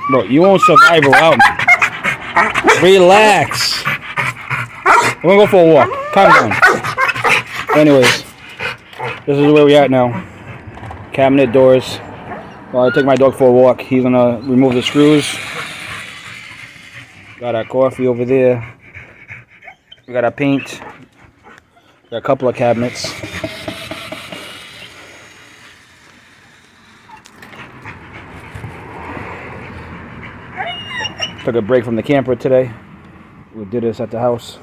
Bro, you won't survive without me. Relax. We're gonna go for a walk. Calm down. Anyways, this is where we at now. Cabinet doors. While I take my dog for a walk, he's gonna remove the screws. Got our coffee over there. We got our paint. Got a couple of cabinets. Took a break from the camper today. We did this at the house.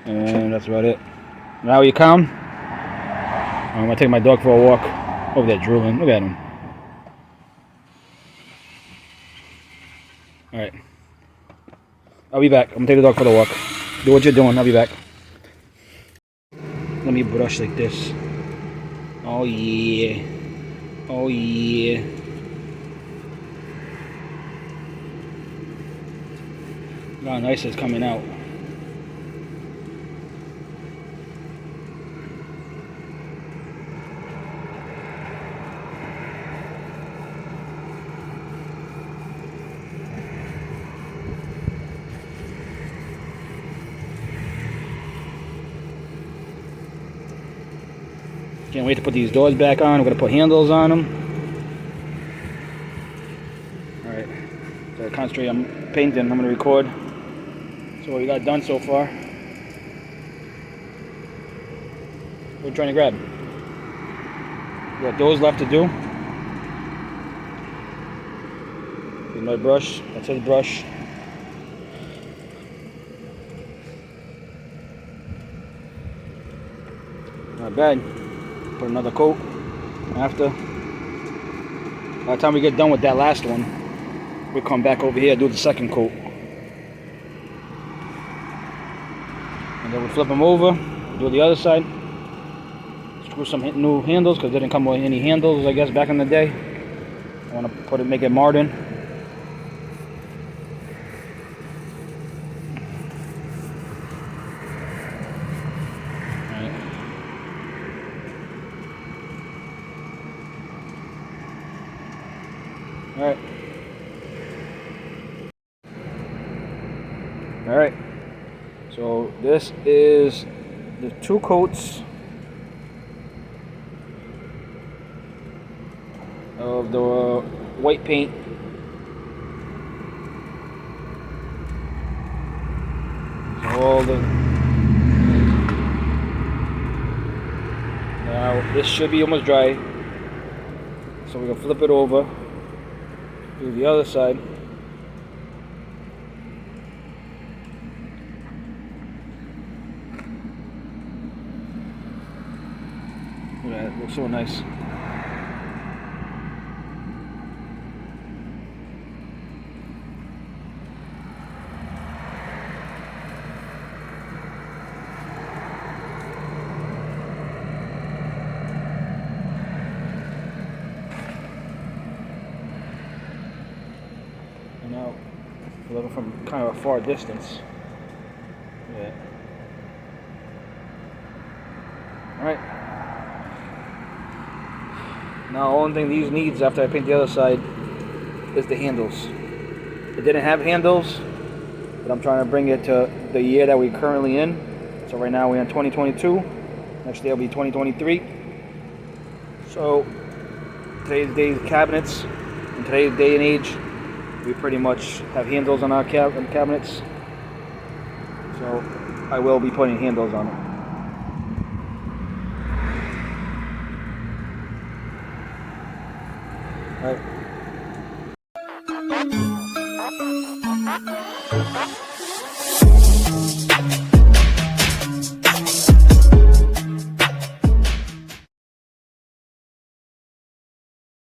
And that's about it. Now you calm? I'm gonna take my dog for a walk. Over there drooling. Look at him. Alright. I'll be back. I'm gonna take the dog for the walk. Do what you're doing. I'll be back. Let me brush like this. Oh yeah. Oh yeah. Look how nice it's coming out. Can't wait to put these doors back on. We're gonna put handles on them. Alright. So I concentrate on painting. I'm gonna record. So what we got done so far. What are you trying to grab? We got those left to do. Get my brush. That's his brush. Not bad. Put another coat after. By the time we get done with that last one, we'll come back over here and do the second coat. And then we flip them over, do the other side. Screw some new handles because they didn't come with any handles, I guess, back in the day. I want to put it, make it modern. Alright. Alright. So this is the two coats of the white paint. So all the now this should be almost dry. So we're gonna flip it over. Do the other side. Look at that, it looks so nice. Now, looking from kind of a far distance. Yeah. Alright. Now, the only thing these needs after I paint the other side is the handles. It didn't have handles, but I'm trying to bring it to the year that we're currently in. So right now we're in 2022. Next day will be 2023. So today's day cabinets, in today's day and age, we pretty much have handles on our cabinets, so I will be putting handles on it. All right.